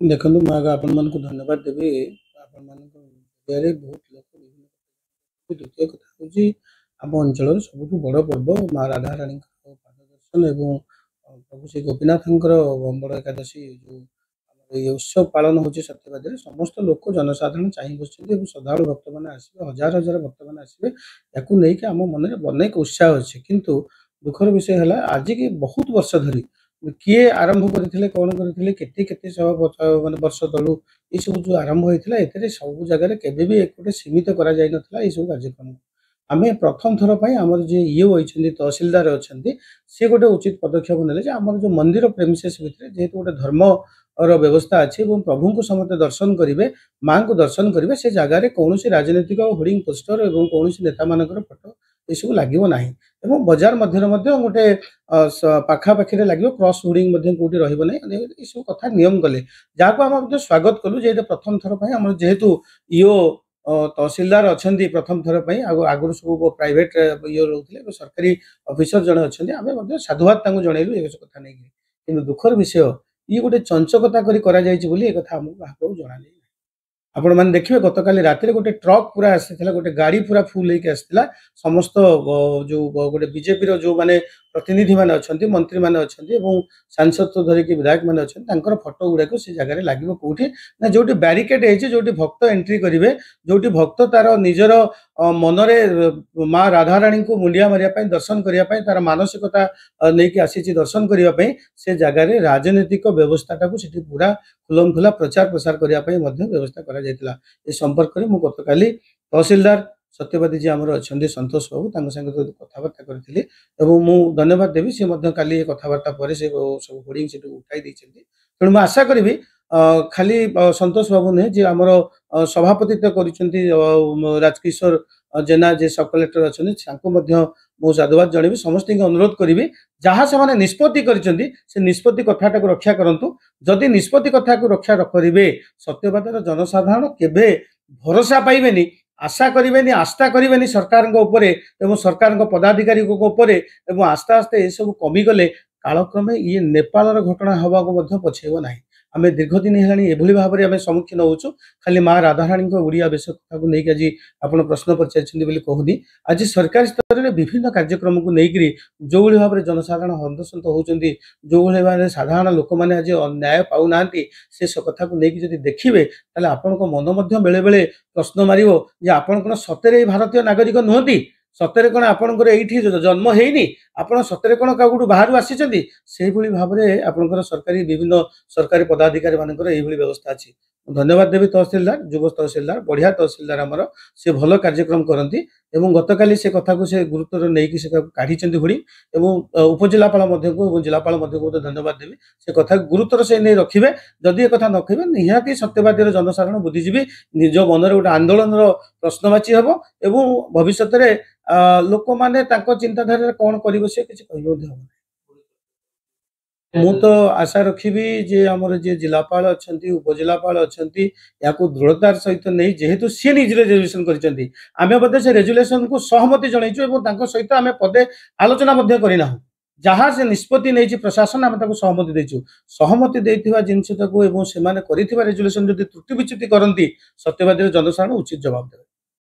देखो मैं आगे आपण मन को धन्यवाद देवी आपण मन को जरिए बहुत लोक द्वितीय कथा हूँ आम अंचल सब बड़ पर्व माँ राधा रानी पाद दर्शन एवं प्रभु श्री गोपीनाथ बड़ एकादशी जो ये उत्सव पालन होची सत्यवादी समस्त लोक जनसाधारण चाह बस श्रद्धा भक्त मैंने आसवे हजार हजार भक्त मैंने आसवे या आम मन में अनेक उत्साह अच्छे किंतु दुखर विषय है आज की बहुत वर्ष धरी किए आरंभ करते कौन करते केते केते मान वर्ष तलू ये सब जो आरंभ होता है सब जगह केवे भी एक सीमित करा जाय नथिला ये सब कार्यक्रम आम प्रथम थर पर आमर जे ईओ होती तहसिलदार अच्छा सी गोटे उचित पदक्षेप ने आम जो मंदिर प्रेमिसेस भितर जेहेतु गोटे धर्म और व्यवस्था अच्छी और प्रभु को समस्त दर्शन करेंगे माँ को दर्शन करेंगे से जगार कौन राजनीतिक होर्डिंग पोस्टर और कौन नेता मान फोटो ये सब लगे ना एवं बजार मध्य गोटे पाखापाखि लगे क्रॉस होर्डिंग कौटी रही ये सब कथा नियम कले जहाँ आम स्वागत कलु जे प्रथम थर पर आम जेहेतु ईओ तहसिलदार अच्छा प्रथम थर पर आगुरी सब प्राइवेट ये रोते सरकारी अफिसर जड़े अच्छा आम साधुवाद जनइलु ये कथा नहीं कि दुखर विषय ये गोटे चंचकता करा कथा आमको जना आपण मैंने देखिए गत काली रात गोटे ट्रक पूरा आसाला गोटे गाड़ी पूरा फुल होकर आसाला समस्त जो गोटे बीजेपी जो माने प्रतिनिधि मैंने अच्छा मंत्री मैंने अच्छा सांसद तो धरिकी विधायक मैंने अच्छा फोटो गुड़ाक से जगह लगे कौटी ना जो बैरिकेड हो भक्त एंट्री करेंगे जो भक्त तार निजर मनरे माँ राधाराणी को मुंडिया मारे दर्शन करने तार मानसिकता नहीं आसी दर्शन करने से जगह राजनीतिक व्यवस्था पूरा खुलम खुला प्रचार प्रसार करने व्यवस्था कर संपर्क में मुझे गत काली तहसिलदार सत्यवादी जी आमर अच्छा संतोष बाबू संगे कथबार्ता करी मुझे धन्यवाद देवी सी काली कथबार्ता पर से सब होर्डिंग से उठाई तेणु मुझे आशा करी खाली संतोष बाबू नुहे जी आमर सभापतित्व कर राजकिशोर जेना जे सब कलेक्टर अच्छा मु साधुवाद जनइबी समस्त अनुरोध करी जहाँ से निष्पत्ति से निष्पत्ति कथाटा को रक्षा करूँ जदि निष्पत्ति कथा को रक्षा करेंगे सत्यवादर जनसाधारण केवे भरोसा पाइबेनी आशा करें आस्था करें सरकार सरकार पदाधिकारी आस्ते आस्ते ये सब कमिगले कालक्रमे ये नेपाल घटना हवा को पछेब ना आम दीर्घ दिन है भाव में सम्मुखीन होचु खाली माँ राधाराणी ओडिया वेश कथा को लेकिन आज आप प्रश्न पचार कहूनी आज सरकारी स्तर में विभिन्न कार्यक्रम को लेकर जो भाव में जनसाधारण हंतसंत होती जो भाव में साधारण लोक मैंने आज न्याय पाऊना से कथा को लेकिन जब देखिए आपण मन बेले बेले प्रश्न मारिबो जे आपण कौन सतरे भारतीय नागरिक नुहति सतरे कौन आपंकर ये जन्म होनी आपड़ सतरे कौन क्या बाहर आसी से भाव में आपंकर सरकारी विभिन्न सरकारी पदाधिकारी मानकर ये व्यवस्था अच्छी धन्यवाद देवी तहसिलदार युव तहसिलदार बढ़िया तहसिलदार आमर से भल कार्यक्रम करती गत काली से कथा को से गुरुत्व नहीं से काढ़ी होड़ी उपजिलापाल जिलापाल धन्यवाद देवी से कथा गुरुत्वर से नहीं रखिए जदि ये कथा नखे निहाती सत्यवादी जनसाधारण बुद्धिजीवी निज मन में गोटे आंदोलन प्रश्नवाची हम एवं भविष्य में लोक मैंने चिंताधारा कौन कर मु तो आशा रखी जे आमर जे जिलापाल अच्छा उपजिलापाल अच्छा या दृढ़तार सहित नहीं जेहेतु सी निज रेजुलेसन कर से रेजुलेसन को सहमति जनइचु सहित आम पदे आलोचना करना जहाँ से निष्पत्ति नहीं प्रशासन आम सहमति देचु सहमति देथिबा जिनस रेजुलेसन जदि त्रुटि विच्युति करती सत्यवादी जनसाधारण उचित जवाब देवे।